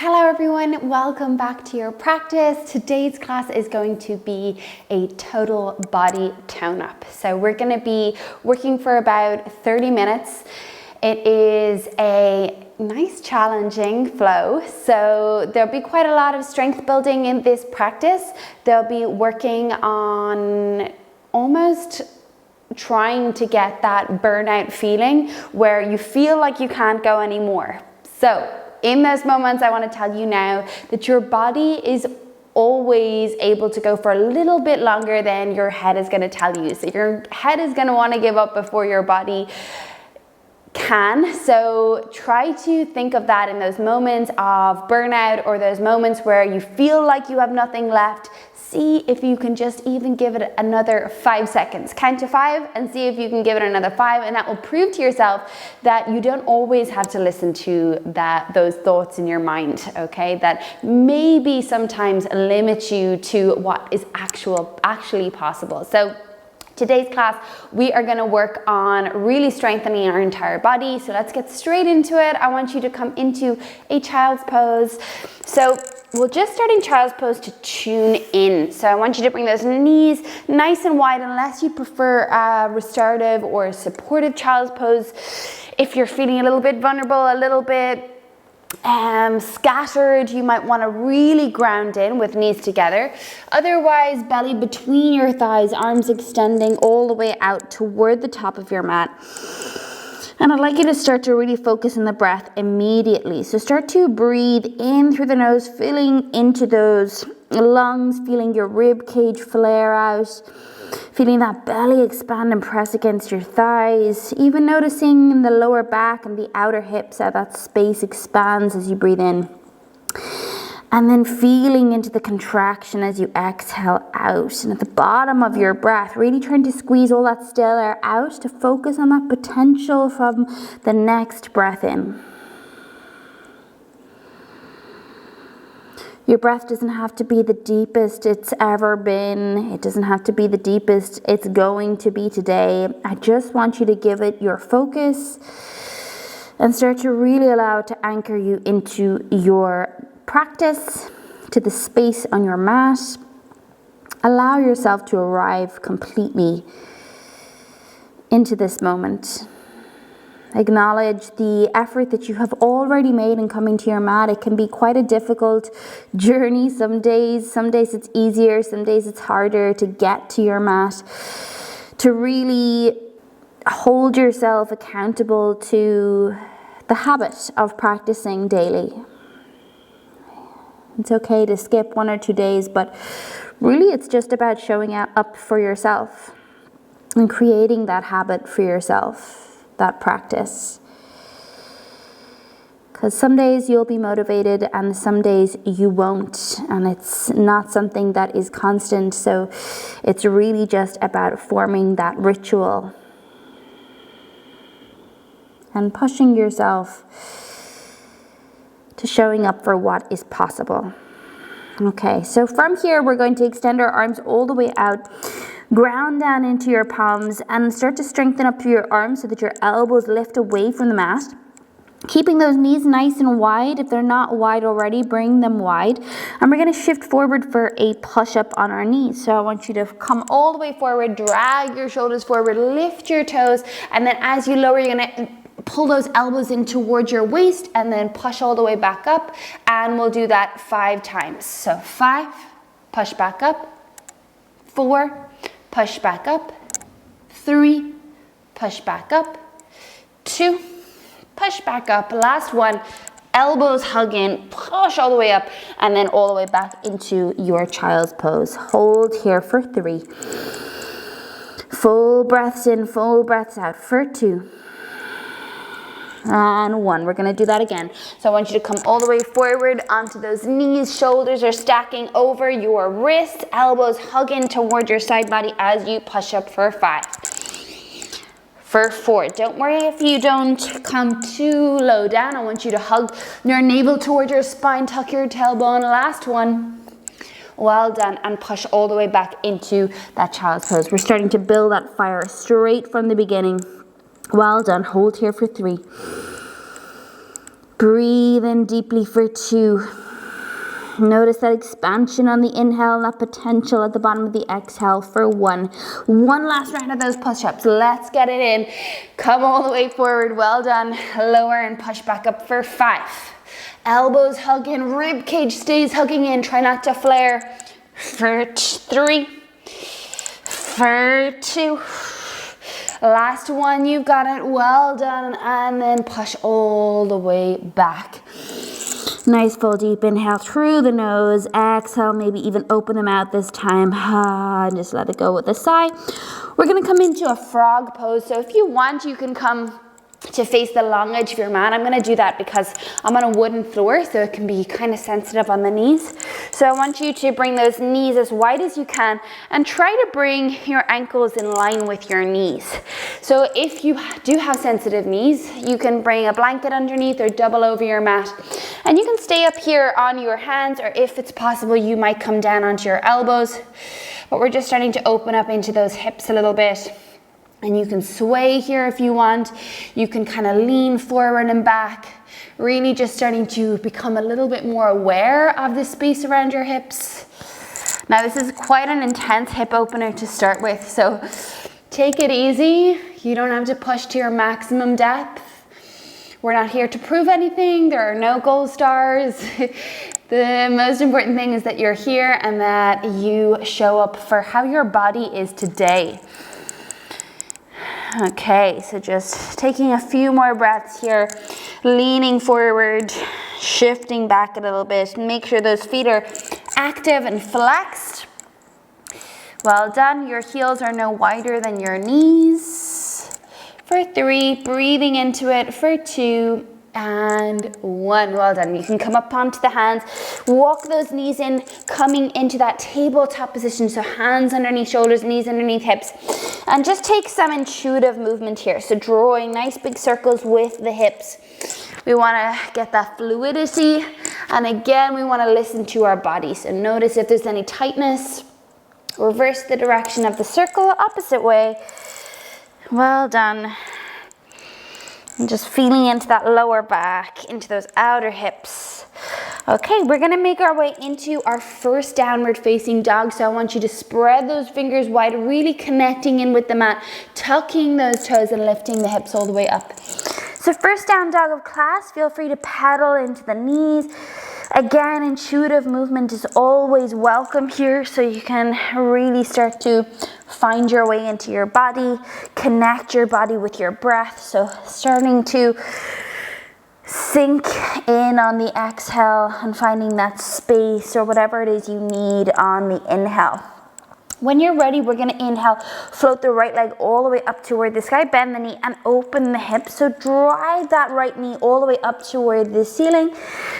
Hello everyone, welcome back to your practice. Today's class is going to be a total body tone up. So we're going to be working for about 30 minutes. It is a nice challenging flow. So there'll be quite a lot of strength building in this practice. They'll be working on almost trying to get that burnout feeling where you feel like you can't go anymore. So in those moments, I want to tell you now that your body is always able to go for a little bit longer than your head is going to tell you. So your head is going to want to give up before your body can. So try to think of that in those moments of burnout or those moments where you feel like you have nothing left. See if you can just even give it another 5 seconds. Count to 5 and see if you can give it another 5, and that will prove to yourself that you don't always have to listen to those thoughts in your mind, okay? That maybe sometimes limit you to what is actually possible. So today's class, we are going to work on really strengthening our entire body. So let's get straight into it. I want you to come into a child's pose. So we'll just start in child's pose to tune in. So I want you to bring those knees nice and wide, unless you prefer a restorative or a supportive child's pose. If you're feeling a little bit vulnerable, a little bit scattered, you might want to really ground in with knees together. Otherwise, belly between your thighs, arms extending all the way out toward the top of your mat. And I'd like you to start to really focus on the breath immediately. So start to breathe in through the nose, feeling into those lungs, feeling your rib cage flare out, feeling that belly expand and press against your thighs, even noticing in the lower back and the outer hips how that space expands as you breathe in. And then feeling into the contraction as you exhale out. And at the bottom of your breath, really trying to squeeze all that still air out to focus on that potential from the next breath in. Your breath doesn't have to be the deepest it's ever been. It doesn't have to be the deepest it's going to be today. I just want you to give it your focus and start to really allow it to anchor you into your practice, to the space on your mat. Allow yourself to arrive completely into this moment. Acknowledge the effort that you have already made in coming to your mat. It can be quite a difficult journey some days. Some days it's easier, some days it's harder to get to your mat. To really hold yourself accountable to the habit of practicing daily. It's okay to skip 1 or 2 days, but really it's just about showing up for yourself and creating that habit for yourself, that practice. Because some days you'll be motivated and some days you won't, and it's not something that is constant, so it's really just about forming that ritual and pushing yourself to showing up for what is possible. Okay, so from here, we're going to extend our arms all the way out, ground down into your palms, and start to strengthen up through your arms so that your elbows lift away from the mat. Keeping those knees nice and wide. If they're not wide already, bring them wide. And we're going to shift forward for a push-up on our knees. So I want you to come all the way forward, drag your shoulders forward, lift your toes, and then as you lower, you're going to pull those elbows in towards your waist and then push all the way back up, and we'll do that 5 times. So 5, push back up, 4, push back up, 3, push back up, 2, push back up, last one, elbows hug in, push all the way up, and then all the way back into your child's pose. Hold here for 3. Full breaths in, full breaths out for 2. And 1. We're going to do that again. So I want you to come all the way forward onto those knees. Shoulders are stacking over your wrists. Elbows hug in toward your side body as you push up for 5. For 4. Don't worry if you don't come too low down. I want you to hug your navel toward your spine. Tuck your tailbone. Last one. Well done. And push all the way back into that child's pose. We're starting to build that fire straight from the beginning. Well done. Hold here for 3. Breathe in deeply for 2. Notice that expansion on the inhale and that potential at the bottom of the exhale for 1. One last round of those push-ups. Let's get it in. Come all the way forward. Well done. Lower and push back up for 5. Elbows hug in, rib cage stays hugging in. Try not to flare. For 3. For 2. Last one, you got it. Well done. And then push all the way back. Nice full deep inhale through the nose. Exhale, maybe even open the mouth this time. And just let it go with a sigh. We're going to come into a frog pose. So if you want, you can come to face the long edge of your mat. I'm going to do that because I'm on a wooden floor, so it can be kind of sensitive on the knees. So I want you to bring those knees as wide as you can and try to bring your ankles in line with your knees. So if you do have sensitive knees, you can bring a blanket underneath or double over your mat. And you can stay up here on your hands, or if it's possible, you might come down onto your elbows. But we're just starting to open up into those hips a little bit. And you can sway here if you want. You can kind of lean forward and back. Really just starting to become a little bit more aware of the space around your hips. Now this is quite an intense hip opener to start with, so take it easy. You don't have to push to your maximum depth. We're not here to prove anything. There are no gold stars. The most important thing is that you're here and that you show up for how your body is today. Okay, so just taking a few more breaths here, leaning forward, shifting back a little bit. Make sure those feet are active and flexed. Well done. Your heels are no wider than your knees. For 3, breathing into it for 2. And 1. Well done. You can come up onto the hands, walk those knees in, coming into that tabletop position. So hands underneath shoulders, knees underneath hips. And just take some intuitive movement here. So drawing nice big circles with the hips. We want to get that fluidity. And again, we want to listen to our body. So notice if there's any tightness. Reverse the direction of the circle, opposite way. Well done. And just feeling into that lower back, into those outer hips. Okay, we're gonna make our way into our first downward facing dog. So I want you to spread those fingers wide, really connecting in with the mat, tucking those toes and lifting the hips all the way up. So first down dog of class, feel free to pedal into the knees. Again, intuitive movement is always welcome here, so you can really start to find your way into your body, connect your body with your breath. So starting to sink in on the exhale and finding that space or whatever it is you need on the inhale. When you're ready, we're gonna inhale, float the right leg all the way up toward the sky, bend the knee and open the hips. So drive that right knee all the way up toward the ceiling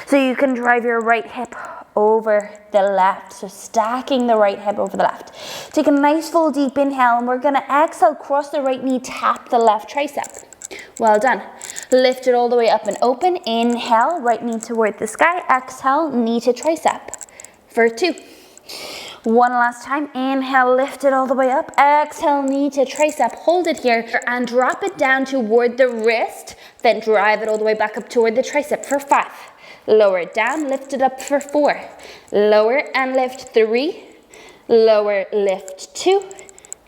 so you can drive your right hip over the left. So stacking the right hip over the left. Take a nice full deep inhale and we're gonna exhale, cross the right knee, tap the left tricep. Well done. Lift it all the way up and open. Inhale, right knee toward the sky. Exhale, knee to tricep. For 2. One last time. Inhale, lift it all the way up. Exhale, knee to tricep. Hold it here and drop it down toward the wrist. Then drive it all the way back up toward the tricep for 5. Lower it down, lift it up for 4. Lower and lift 3. Lower, lift 2.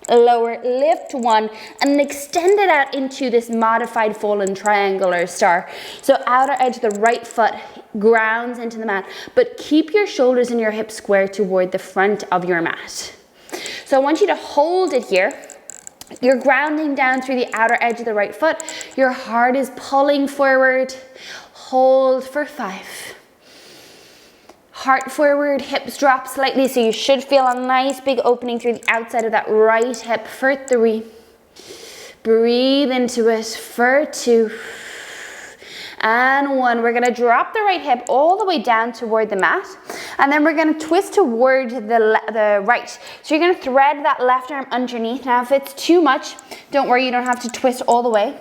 Lower, lift 1, and extend it out into this modified fallen triangle or star. So outer edge of the right foot grounds into the mat, but keep your shoulders and your hips square toward the front of your mat. So I want you to hold it here. You're grounding down through the outer edge of the right foot. Your heart is pulling forward. Hold for 5. Heart forward, hips drop slightly, so you should feel a nice big opening through the outside of that right hip for 3. Breathe into it for 2. And 1. We're gonna drop the right hip all the way down toward the mat, and then we're gonna twist toward the right. So you're gonna thread that left arm underneath. Now, if it's too much, don't worry, you don't have to twist all the way.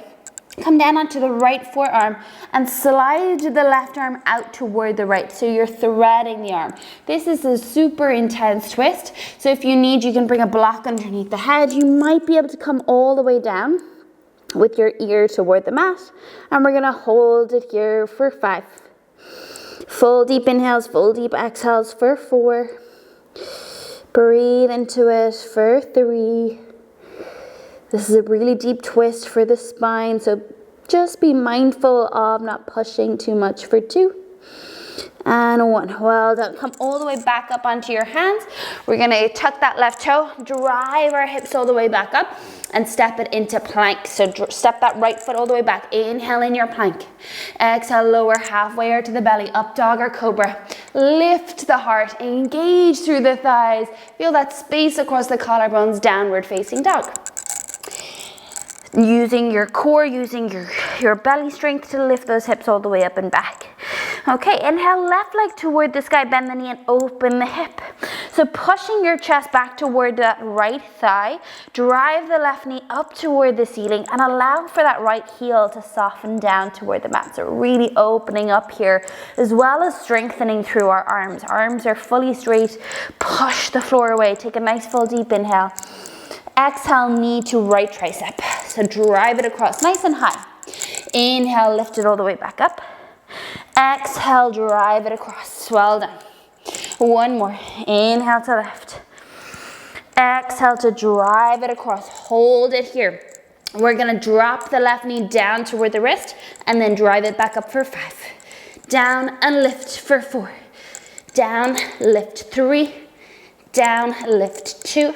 Come down onto the right forearm and slide the left arm out toward the right. So you're threading the arm. This is a super intense twist. So if you need, you can bring a block underneath the head. You might be able to come all the way down with your ear toward the mat. And we're gonna hold it here for 5. Full deep inhales, full deep exhales for 4. Breathe into it for 3. This is a really deep twist for the spine, so just be mindful of not pushing too much for 2. And 1. Well done. Come all the way back up onto your hands. We're going to tuck that left toe, drive our hips all the way back up, and step it into plank. So step that right foot all the way back. Inhale in your plank. Exhale, lower halfway or to the belly. Up dog or cobra. Lift the heart. Engage through the thighs. Feel that space across the collarbones. Downward facing dog. Using your core, using your belly strength to lift those hips all the way up and back. Okay, inhale, left leg toward the sky, bend the knee and open the hip. So pushing your chest back toward that right thigh, drive the left knee up toward the ceiling and allow for that right heel to soften down toward the mat. So really opening up here, as well as strengthening through our arms. Arms are fully straight, push the floor away, take a nice full deep inhale. Exhale, knee to right tricep. So drive it across nice and high. Inhale, lift it all the way back up. Exhale, drive it across. Well done. 1 more. Inhale to left. Exhale to drive it across. Hold it here. We're going to drop the left knee down toward the wrist and then drive it back up for 5. Down and lift for 4. Down, lift 3. Down, lift 2.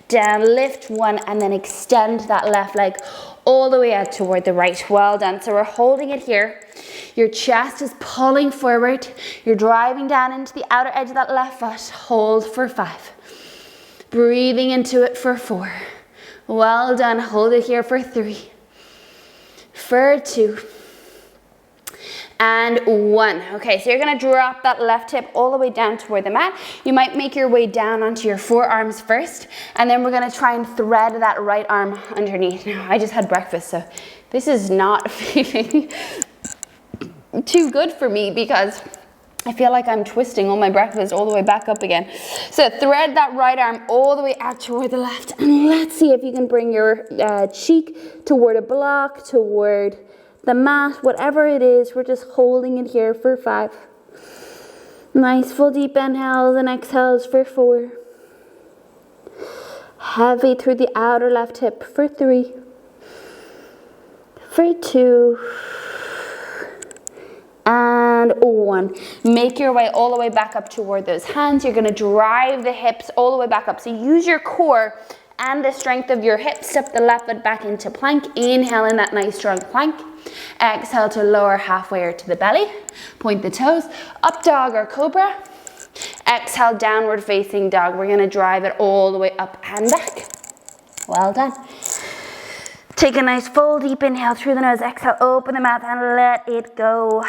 Down, lift 1, and then extend that left leg all the way out toward the right. Well done. So we're holding it here. Your chest is pulling forward. You're driving down into the outer edge of that left foot. Hold for 5. Breathing into it for 4. Well done. Hold it here for 3. For 2. And 1. Okay, so you're going to drop that left hip all the way down toward the mat. You might make your way down onto your forearms first, and then we're going to try and thread that right arm underneath. Now, I just had breakfast, so this is not feeling too good for me because I feel like I'm twisting all my breakfast all the way back up again. So thread that right arm all the way out toward the left, and let's see if you can bring your cheek toward a block, toward the mat, whatever it is. We're just holding it here for 5. Nice full deep inhales and exhales for 4. Heavy through the outer left hip for 3. For 2. And 1. Make your way all the way back up toward those hands. You're going to drive the hips all the way back up. So use your core and the strength of your hips. Step the left foot back into plank. Inhale in that nice strong plank. Exhale to lower halfway or to the belly. Point the toes. Up dog or cobra. Exhale, downward facing dog. We're going to drive it all the way up and back. Well done. Take a nice full deep inhale through the nose. Exhale, open the mouth and let it go.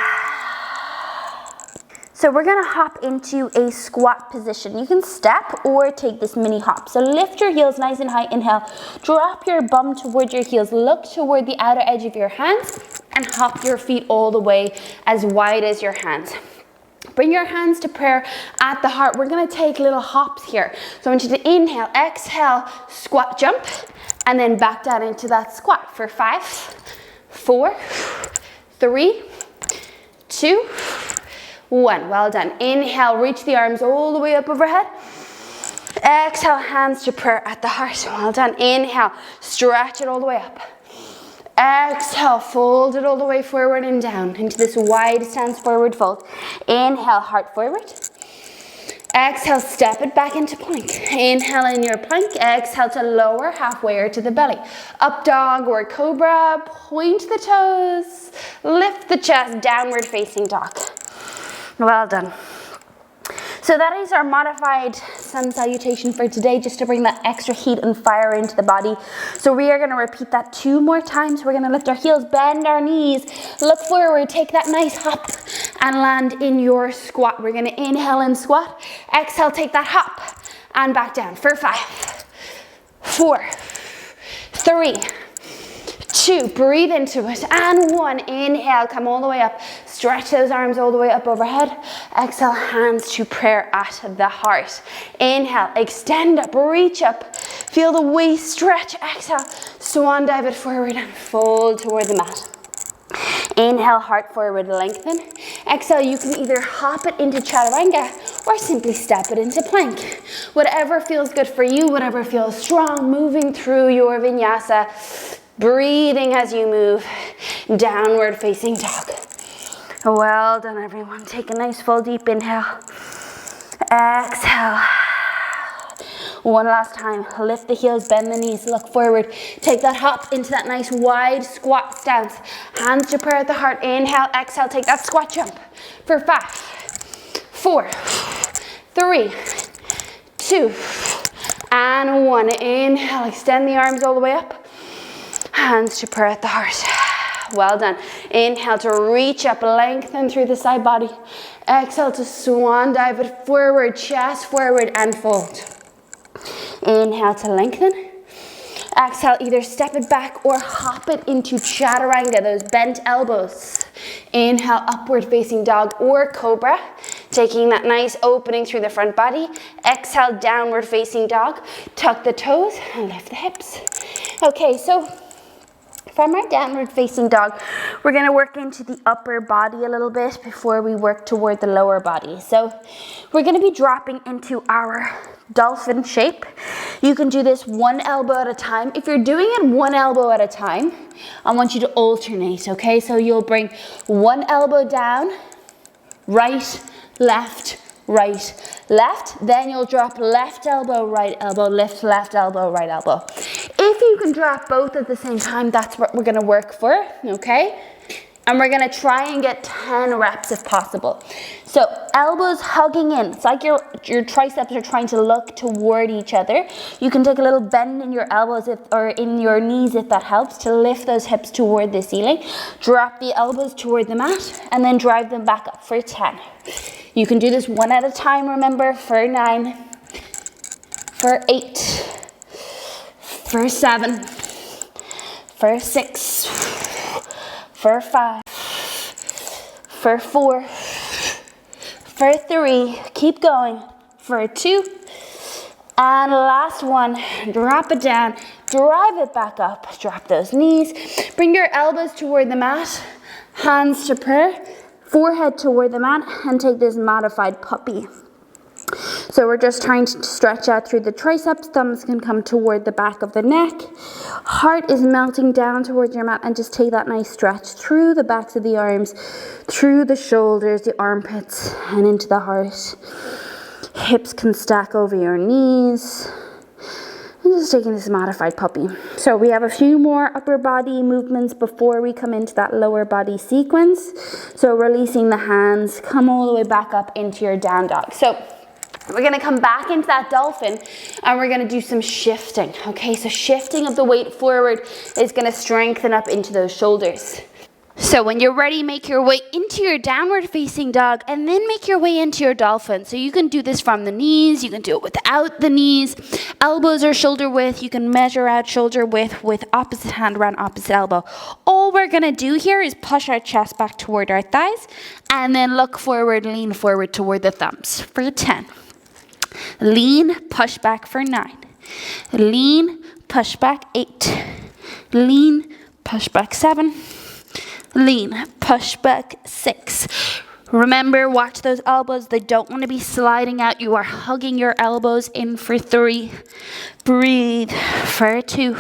So we're going to hop into a squat position. You can step or take this mini hop. So lift your heels nice and high. Inhale. Drop your bum toward your heels. Look toward the outer edge of your hands and hop your feet all the way as wide as your hands. Bring your hands to prayer at the heart. We're going to take little hops here. So I want you to inhale, exhale, squat, jump, and then back down into that squat for 5, 4, 3, 2, 1. Well done. Inhale, reach the arms all the way up overhead. Exhale, hands to prayer at the heart. Well done. Inhale, stretch it all the way up. Exhale, fold it all the way forward and down into this wide stance forward fold. Inhale, heart forward. Exhale, step it back into plank. Inhale in your plank. Exhale to lower halfway or to the belly. Up dog or cobra. Point the toes. Lift the chest. Downward facing dog. Well done. So that is our modified sun salutation for today, just to bring that extra heat and fire into the body. So we are going to repeat that 2 more times. We're going to lift our heels, bend our knees, look forward, take that nice hop and land in your squat. We're going to inhale and squat. Exhale, take that hop and back down for 5, 4, 3, 2, breathe into it, and 1. Inhale, come all the way up. Stretch those arms all the way up overhead. Exhale, hands to prayer at the heart. Inhale, extend up, reach up. Feel the waist stretch. Exhale, swan dive it forward and fold toward the mat. Inhale, heart forward, lengthen. Exhale, you can either hop it into chaturanga or simply step it into plank. Whatever feels good for you, whatever feels strong, moving through your vinyasa, breathing as you move, downward facing dog. Well done, everyone. Take a nice full deep inhale. Exhale. One last time. Lift the heels, bend the knees, look forward. Take that hop into that nice wide squat stance. Hands to prayer at the heart. Inhale, exhale, take that squat jump for 5, 4, 3, 2, and 1. Inhale, extend the arms all the way up. Hands to prayer at the heart. Well done. Inhale to reach up, lengthen through the side body. Exhale to swan dive it forward, chest forward, and fold. Inhale to lengthen. Exhale, either step it back or hop it into chaturanga, those bent elbows. Inhale, upward facing dog or cobra, taking that nice opening through the front body. Exhale, downward facing dog. Tuck the toes and lift the hips. Okay, so from our downward facing dog, we're going to work into the upper body a little bit before we work toward the lower body. So we're going to be dropping into our dolphin shape. You can do this one elbow at a time. If you're doing it one elbow at a time, I want you to alternate, okay? So you'll bring one elbow down, right, left, then you'll drop left elbow, lift left elbow, right elbow. If you can drop both at the same time, that's what we're gonna work for, okay? And we're gonna try and get 10 reps if possible. So elbows hugging in. It's like your triceps are trying to look toward each other. You can take a little bend in your elbows or in your knees if that helps to lift those hips toward the ceiling. Drop the elbows toward the mat and then drive them back up for 10. You can do this one at a time, remember, for 9, for 8, for 7, for 6, for 5, for 4, for 3, keep going, for 2, and last one, drop it down, drive it back up, drop those knees, bring your elbows toward the mat, hands to prayer, forehead toward the mat, and take this modified puppy. So we're just trying to stretch out through the triceps, thumbs can come toward the back of the neck, heart is melting down towards your mat, and just take that nice stretch through the backs of the arms, through the shoulders, the armpits, and into the heart. Hips can stack over your knees. I'm just taking this modified puppy. So we have a few more upper body movements before we come into that lower body sequence. So releasing the hands, come all the way back up into your down dog. So we're gonna come back into that dolphin and we're gonna do some shifting, okay? So shifting of the weight forward is gonna strengthen up into those shoulders. So when you're ready, make your way into your downward facing dog and then make your way into your dolphin. So you can do this from the knees, you can do it without the knees. Elbows are shoulder width, you can measure out shoulder width with opposite hand around opposite elbow. All we're gonna do here is push our chest back toward our thighs and then look forward, lean forward toward the thumbs for 10. Lean, push back for 9. Lean, push back 8. Lean, push back 7. Lean, push back 6. Remember, watch those elbows. They don't want to be sliding out. You are hugging your elbows in for 3. Breathe for 2.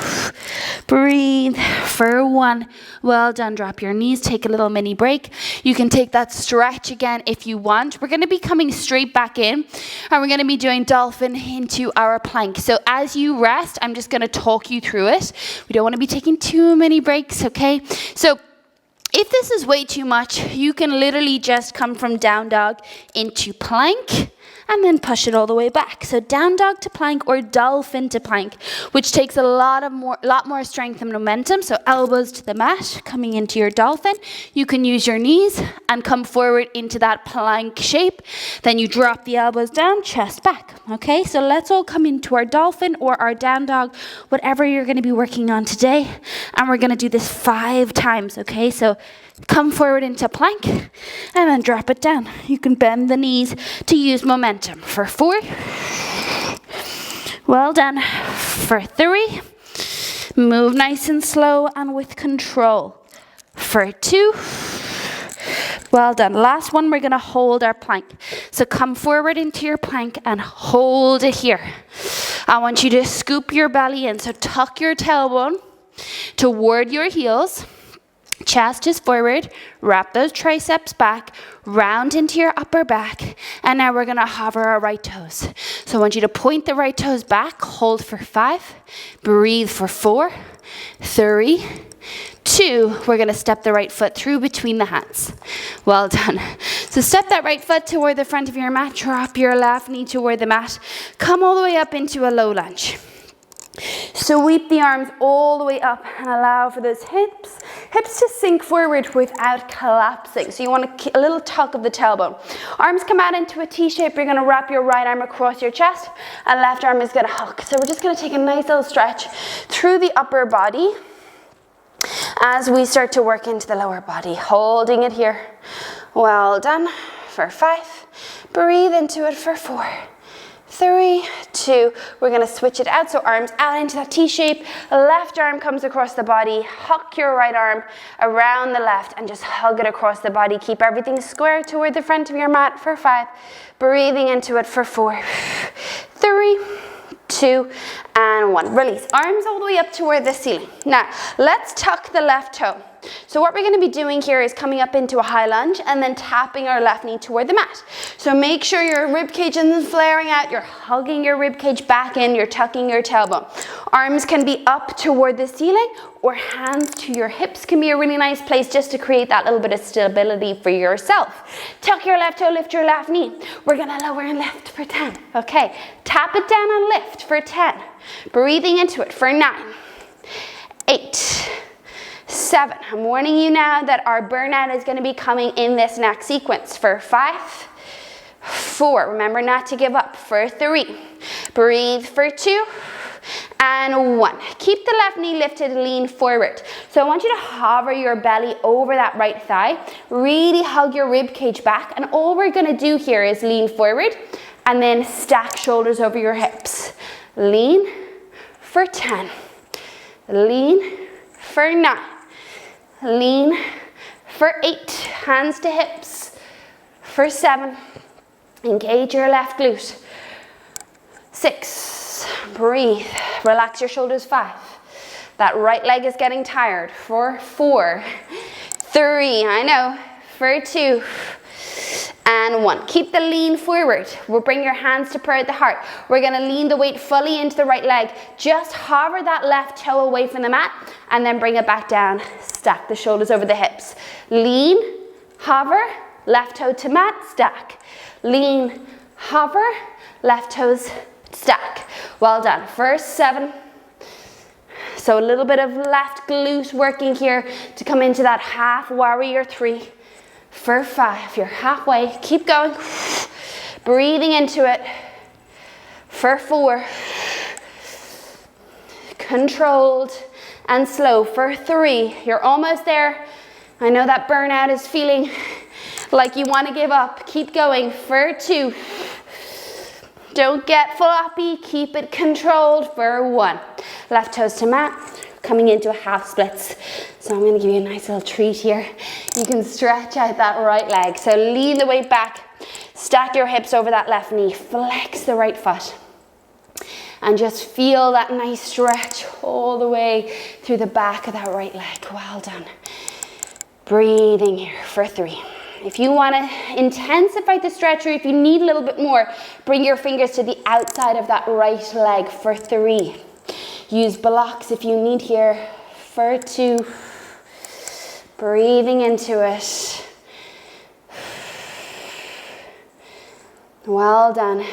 Breathe for 1. Well done. Drop your knees. Take a little mini break. You can take that stretch again if you want. We're going to be coming straight back in and we're going to be doing dolphin into our plank. So as you rest, I'm just going to talk you through it. We don't want to be taking too many breaks, okay? So if this is way too much, you can literally just come from down dog into plank and then push it all the way back. So down dog to plank or dolphin to plank, which takes a lot more strength and momentum. So elbows to the mat, coming into your dolphin. You can use your knees and come forward into that plank shape. Then you drop the elbows down, chest back. Okay, so let's all come into our dolphin or our down dog, whatever you're going to be working on today. And we're going to do this 5 times, okay? So come forward into plank and then drop it down. You can bend the knees to use momentum for 4. Well done. for 3. Move nice and slow and with control. For 2. Well done. Last one, we're going to hold our plank. So come forward into your plank and hold it here. I want you to scoop your belly in. So tuck your tailbone toward your heels. Chest is forward. Wrap those triceps back. Round into your upper back. And now we're going to hover our right toes. So I want you to point the right toes back. Hold for 5. Breathe for 4. 3. 2, we're going to step the right foot through between the hands. Well done. So step that right foot toward the front of your mat. Drop your left knee toward the mat. Come all the way up into a low lunge. Sweep the arms all the way up and allow for those hips to sink forward without collapsing. So you want a little tuck of the tailbone. Arms come out into a T shape. You're going to wrap your right arm across your chest and left arm is going to hook. So we're just going to take a nice little stretch through the upper body as we start to work into the lower body. Holding it here. Well done. For 5. Breathe into it for 4. 3, 2, we're going to switch it out. So arms out into that T shape. Left arm comes across the body. Huck your right arm around the left and just hug it across the body. Keep everything square toward the front of your mat for 5. Breathing into it for 4. 3, 2, and 1. Release. Arms all the way up toward the ceiling. Now, let's tuck the left toe. So what we're going to be doing here is coming up into a high lunge and then tapping our left knee toward the mat. So make sure your rib cage isn't flaring out. You're hugging your rib cage back in. You're tucking your tailbone. Arms can be up toward the ceiling or hands to your hips can be a really nice place just to create that little bit of stability for yourself. Tuck your left toe, lift your left knee. We're going to lower and lift for 10. Okay, tap it down and lift for 10. Breathing into it for 9, 8, 7. I'm warning you now that our burnout is going to be coming in this next sequence. For 5, 4. Remember not to give up. For 3. Breathe for 2. And 1. Keep the left knee lifted, lean forward. So I want you to hover your belly over that right thigh. Really hug your rib cage back. And all we're going to do here is lean forward and then stack shoulders over your hips. Lean for 10. Lean for 9. Lean for 8. Hands to hips. For 7. Engage your left glute. 6. Breathe. Relax your shoulders. 5. That right leg is getting tired. For 4. 3. I know. For 2. And 1. Keep the lean forward. We'll bring your hands to prayer at the heart. We're going to lean the weight fully into the right leg. Just hover that left toe away from the mat and then bring it back down. Stack the shoulders over the hips. Lean, hover, left toe to mat, stack. Lean, hover, left toes, stack. Well done. First 7. So a little bit of left glute working here to come into that half warrior 3. For 5, you're halfway. Keep going. Breathing into it. For 4. Controlled and slow. For 3, you're almost there. I know that burnout is feeling like you want to give up. Keep going. For 2. Don't get floppy. Keep it controlled. For 1. Left toes to mat. Coming into a half splits. So I'm going to give you a nice little treat here. You can stretch out that right leg. So lean the weight back. Stack your hips over that left knee. Flex the right foot. And just feel that nice stretch all the way through the back of that right leg. Well done. Breathing here for 3. If you want to intensify the stretch or if you need a little bit more, bring your fingers to the outside of that right leg for 3. Use blocks if you need here. For 2. Breathing into it. Well done.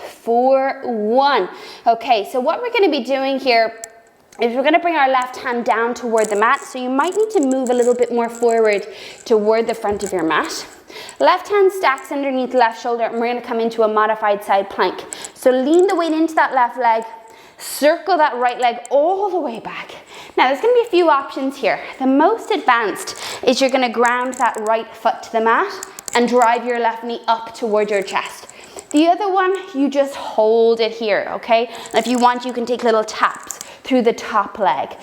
For 1. Okay, so what we're going to be doing here is we're going to bring our left hand down toward the mat. So you might need to move a little bit more forward toward the front of your mat. Left hand stacks underneath left shoulder and we're going to come into a modified side plank. So lean the weight into that left leg. Circle that right leg all the way back. Now there's going to be a few options here. The most advanced is you're going to ground that right foot to the mat and drive your left knee up toward your chest. The other one, you just hold it here, okay? And if you want, you can take little taps through the top leg.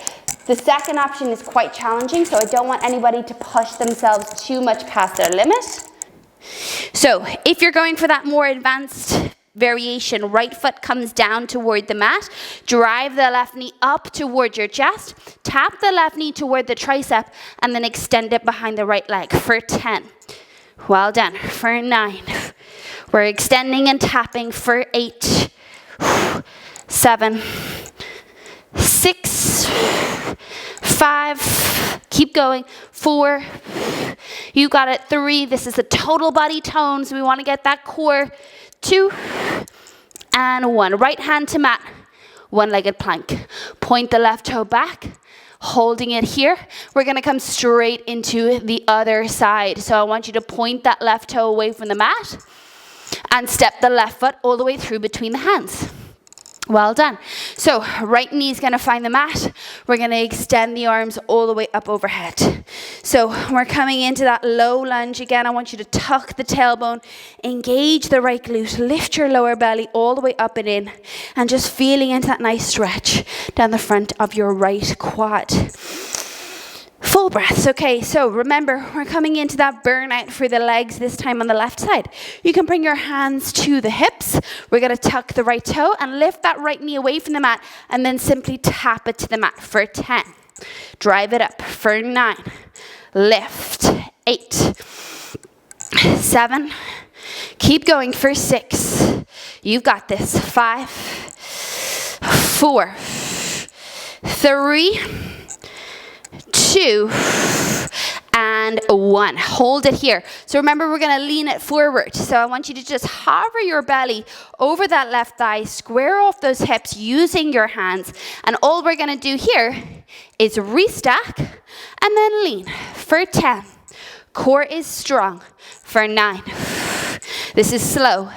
The second option is quite challenging, so I don't want anybody to push themselves too much past their limit. So if you're going for that more advanced variation, right foot comes down toward the mat, drive the left knee up toward your chest, tap the left knee toward the tricep, and then extend it behind the right leg for 10. Well done. For 9. We're extending and tapping for 8, 7, 6, 5, keep going, 4, you got it, 3, this is the total body tone, so we want to get that core, 2, and 1. Right hand to mat, one-legged plank. Point the left toe back, holding it here. We're going to come straight into the other side. So I want you to point that left toe away from the mat and step the left foot all the way through between the hands. Well done. So right knee is going to find the mat. We're going to extend the arms all the way up overhead. So we're coming into that low lunge again. I want you to tuck the tailbone, engage the right glute, lift your lower belly all the way up and in, and just feeling into that nice stretch down the front of your right quad. Full breaths. Okay, so remember, we're coming into that burnout for the legs, this time on the left side. You can bring your hands to the hips. We're going to tuck the right toe and lift that right knee away from the mat, and then simply tap it to the mat for 10. Drive it up for 9. Lift. 8. 7. Keep going for 6. You've got this. 5. 4. 3. 2 and 1. Hold it here. So remember, we're going to lean it forward. So I want you to just hover your belly over that left thigh, square off those hips using your hands. And all we're going to do here is restack and then lean for 10. Core is strong for 9. This is slow.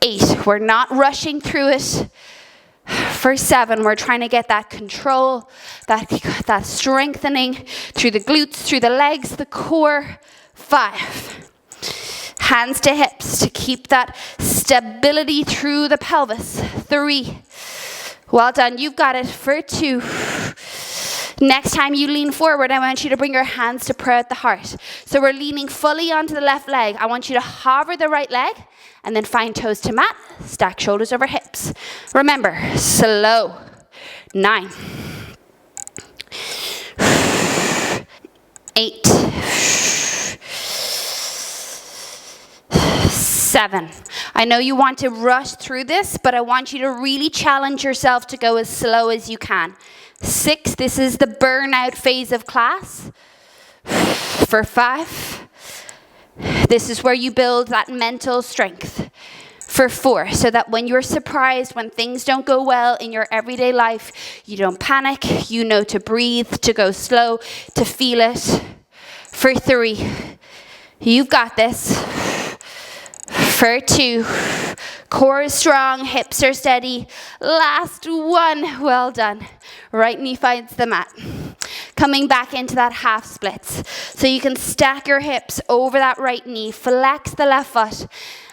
8. We're not rushing through it. For 7, we're trying to get that control, that strengthening through the glutes, through the legs, the core. 5. Hands to hips to keep that stability through the pelvis. 3. Well done. You've got it for 2. Next time you lean forward, I want you to bring your hands to prayer at the heart. So we're leaning fully onto the left leg. I want you to hover the right leg and then find toes to mat, stack shoulders over hips. Remember, slow. 9. 8. 7. I know you want to rush through this, but I want you to really challenge yourself to go as slow as you can. 6, this is the burnout phase of class. For 5, this is where you build that mental strength. For 4, so that when you're surprised, when things don't go well in your everyday life, you don't panic, you know to breathe, to go slow, to feel it. For 3, you've got this. For 2, core is strong, hips are steady. Last 1, well done. Right knee finds the mat. Coming back into that half splits. So you can stack your hips over that right knee, flex the left foot,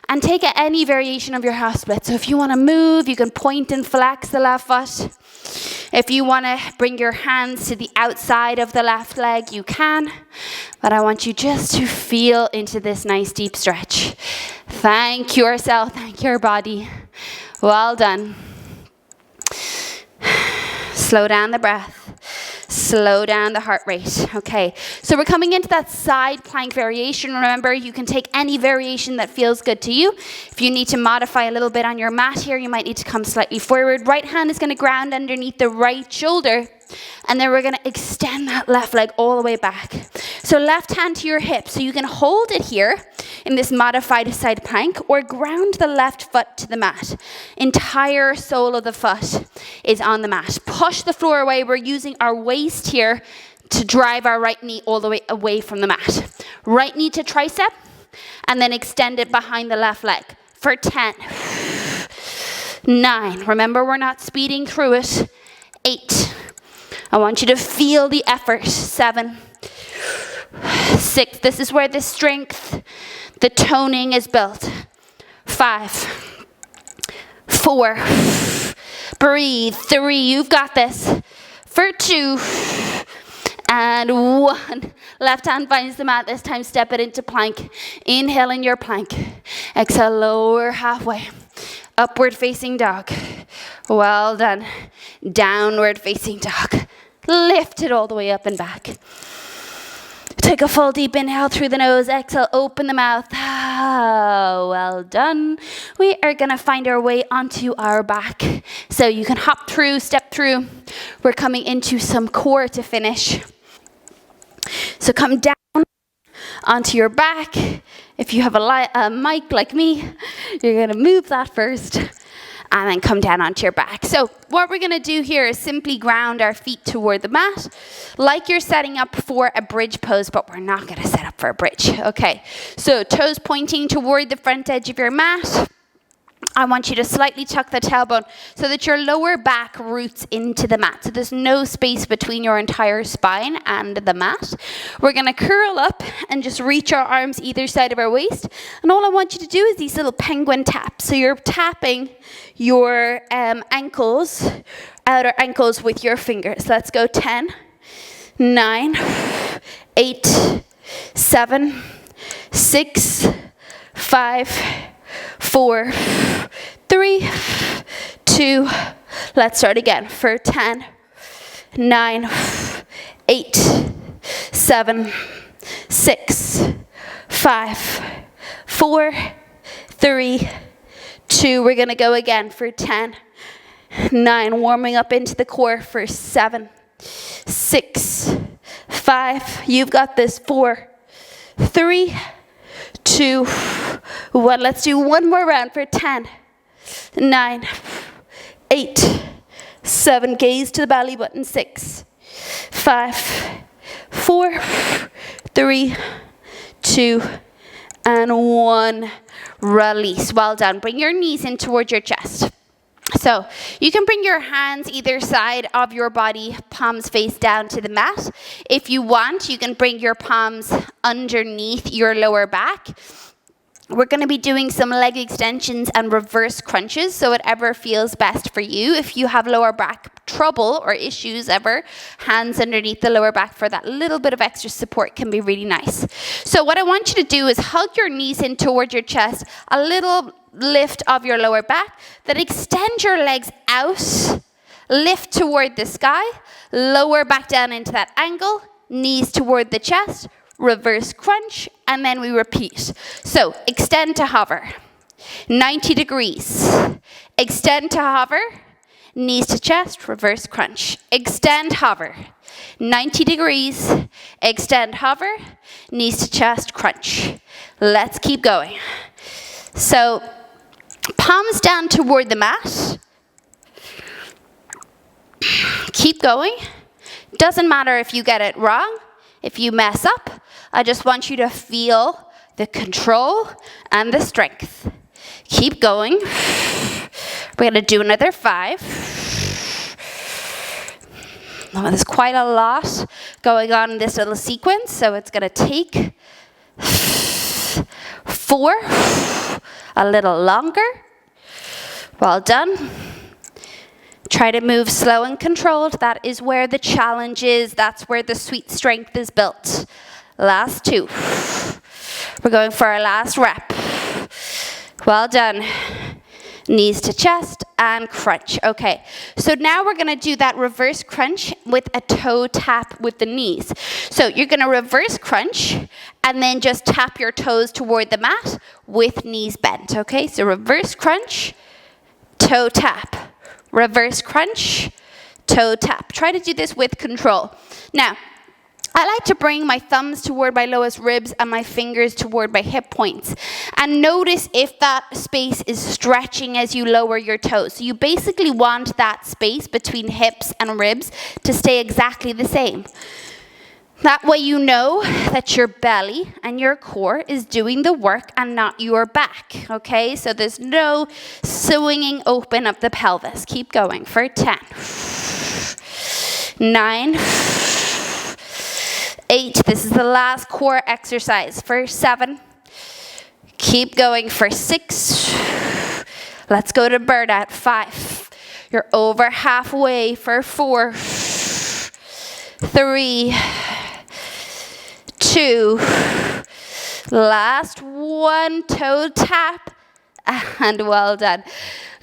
and take any variation of your half split. So if you want to move, you can point and flex the left foot. If you want to bring your hands to the outside of the left leg, you can. But I want you just to feel into this nice deep stretch. Thank yourself, thank your body. Well done. Slow down the breath. Slow down the heart rate. Okay, so we're coming into that side plank variation. Remember, you can take any variation that feels good to you. If you need to modify a little bit on your mat here, you might need to come slightly forward. Right hand is going to ground underneath the right shoulder. And then we're going to extend that left leg all the way back. So left hand to your hip. So you can hold it here in this modified side plank or ground the left foot to the mat. Entire sole of the foot is on the mat. Push the floor away. We're using our waist here to drive our right knee all the way away from the mat. Right knee to tricep and then extend it behind the left leg for 10. 9. Remember, we're not speeding through it. 8. I want you to feel the effort. 7. 6. This is where the strength, the toning is built. 5, 4, breathe, 3, you've got this, for 2, and 1. Left hand finds the mat. This time step it into plank. Inhale in your plank. Exhale, lower halfway. Upward facing dog. Well done. Downward facing dog. Lift it all the way up and back. Take a full deep inhale through the nose. Exhale, open the mouth. Oh, well done. We are going to find our way onto our back. So you can hop through, step through. We're coming into some core to finish. So come down onto your back. If you have a mic like me, you're going to move that first and then come down onto your back. So what we're going to do here is simply ground our feet toward the mat like you're setting up for a bridge pose, but we're not going to set up for a bridge. Okay, so toes pointing toward the front edge of your mat. I want you to slightly tuck the tailbone so that your lower back roots into the mat. So there's no space between your entire spine and the mat. We're going to curl up and just reach our arms either side of our waist. And all I want you to do is these little penguin taps. So you're tapping your ankles, outer ankles with your fingers. Let's go 10, 9, 8, 7, 6, 5, 4, 3, 2, let's start again for 10, 9, 8, 7, 6, 5, 4, 3, 2, we're going to go again for 10, 9, warming up into the core for 7, 6, 5, you've got this, 4, 3, 2, 1. Let's do one more round for 10, 9, 8, 7. Gaze to the belly button. 6, 5, 4, 3, 2, and 1. Release. Well done. Bring your knees in towards your chest. So you can bring your hands either side of your body, palms face down to the mat. If you want, you can bring your palms underneath your lower back. We're going to be doing some leg extensions and reverse crunches, so whatever feels best for you. If you have lower back trouble or issues ever, hands underneath the lower back for that little bit of extra support can be really nice. So what I want you to do is hug your knees in towards your chest, a little lift of your lower back, then extend your legs out, lift toward the sky, lower back down into that angle, knees toward the chest, reverse crunch, and then we repeat. So extend to hover, 90 degrees, extend to hover, knees to chest, reverse crunch, extend, hover, 90 degrees, extend, hover, knees to chest, crunch. Let's keep going. So palms down toward the mat. Keep going. Doesn't matter if you get it wrong, if you mess up. I just want you to feel the control and the strength. Keep going. We're going to do another 5. Now, there's quite a lot going on in this little sequence, so it's going to take 4, a little longer. Well done. Try to move slow and controlled. That is where the challenge is. That's where the sweet strength is built. Last 2. We're going for our last rep. Well done. Knees to chest and crunch. Okay, so now we're going to do that reverse crunch with a toe tap with the knees. So you're going to reverse crunch and then just tap your toes toward the mat with knees bent. Okay, so reverse crunch, toe tap. Reverse crunch, toe tap. Try to do this with control. Now, I like to bring my thumbs toward my lowest ribs and my fingers toward my hip points. And notice if that space is stretching as you lower your toes. So you basically want that space between hips and ribs to stay exactly the same. That way you know that your belly and your core is doing the work and not your back, okay? So there's no swinging open up the pelvis. Keep going for 10, 9, 8. This is the last core exercise for 7. Keep going for 6. Let's go to burnout. 5. You're over halfway for 4. 3. 2. Last one. Toe tap. And well done.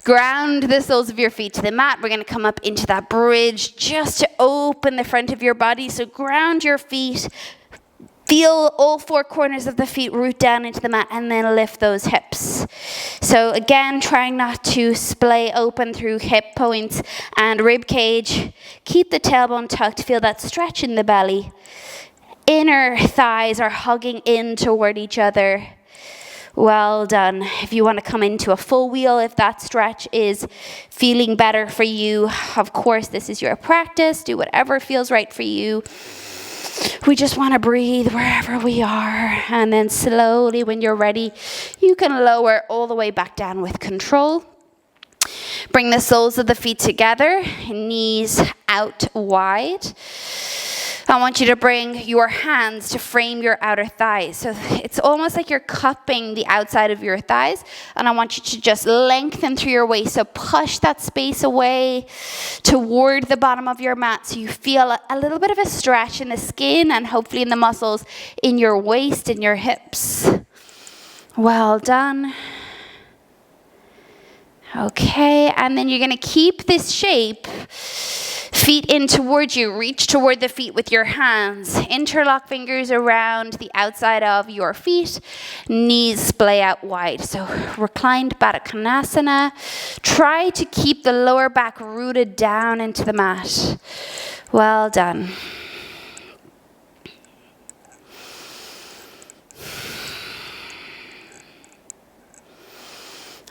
Ground the soles of your feet to the mat. We're going to come up into that bridge just to open the front of your body. So ground your feet. Feel all 4 corners of the feet root down into the mat and then lift those hips. So again, trying not to splay open through hip points and rib cage. Keep the tailbone tucked. Feel that stretch in the belly. Inner thighs are hugging in toward each other. Well done. If you want to come into a full wheel, if that stretch is feeling better for you, of course, this is your practice. Do whatever feels right for you. We just want to breathe wherever we are. And then slowly, when you're ready, you can lower all the way back down with control. Bring the soles of the feet together, knees out wide. I want you to bring your hands to frame your outer thighs. So it's almost like you're cupping the outside of your thighs. And I want you to just lengthen through your waist. So push that space away toward the bottom of your mat. So you feel a little bit of a stretch in the skin and hopefully in the muscles in your waist and your hips. Well done. Okay, and then you're going to keep this shape. Feet in towards you. Reach toward the feet with your hands. Interlock fingers around the outside of your feet. Knees splay out wide. So reclined Baddha Konasana. Try to keep the lower back rooted down into the mat. Well done.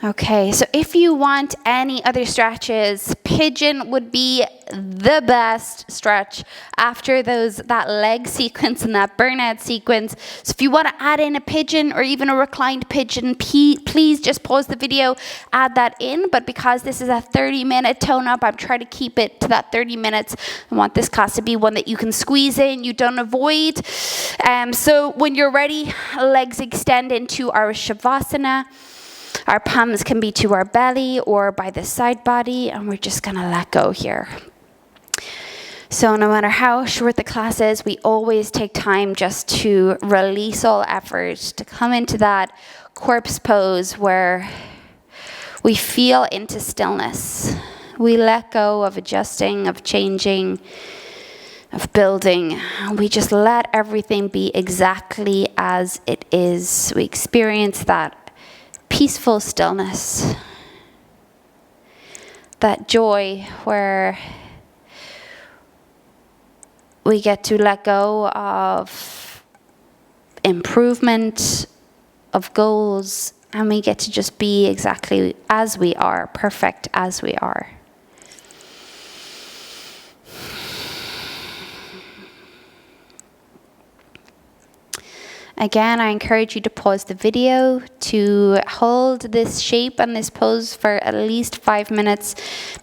Okay, so if you want any other stretches, pigeon would be the best stretch after that leg sequence and that burnout sequence. So if you want to add in a pigeon or even a reclined pigeon, please just pause the video, add that in. But because this is a 30-minute tone up, I'm trying to keep it to that 30 minutes. I want this class to be one that you can squeeze in, you don't avoid. So when you're ready, legs extend into our Savasana. Our palms can be to our belly or by the side body, and we're just going to let go here. So no matter how short the class is, we always take time just to release all effort, to come into that corpse pose where we feel into stillness. We let go of adjusting, of changing, of building. We just let everything be exactly as it is. We experience that peaceful stillness, that joy where we get to let go of improvement, of goals, and we get to just be exactly as we are, perfect as we are. Again, I encourage you to pause the video, to hold this shape and this pose for at least 5 minutes.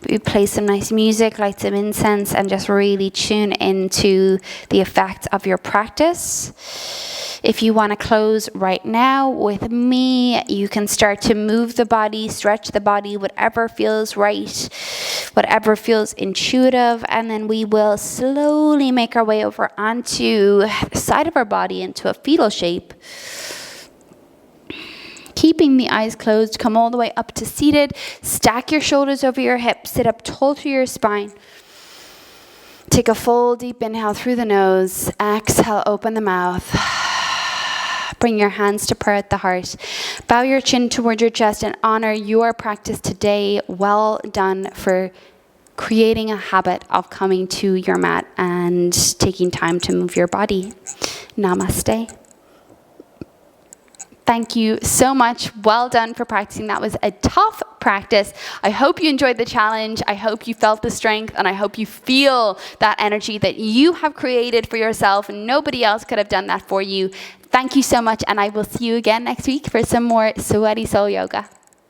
We play some nice music, light some incense, and just really tune into the effect of your practice. If you want to close right now with me, you can start to move the body, stretch the body, whatever feels right, whatever feels intuitive, and then we will slowly make our way over onto the side of our body into a fetal shape. Keeping the eyes closed, come all the way up to seated. Stack your shoulders over your hips, sit up tall through your spine. Take a full deep inhale through the nose. Exhale, open the mouth. Bring your hands to prayer at the heart. Bow your chin toward your chest and honor your practice today. Well done for creating a habit of coming to your mat and taking time to move your body. Namaste. Thank you so much. Well done for practicing. That was a tough practice. I hope you enjoyed the challenge. I hope you felt the strength, and I hope you feel that energy that you have created for yourself. Nobody else could have done that for you. Thank you so much, and I will see you again next week for some more Sweaty Soul Yoga.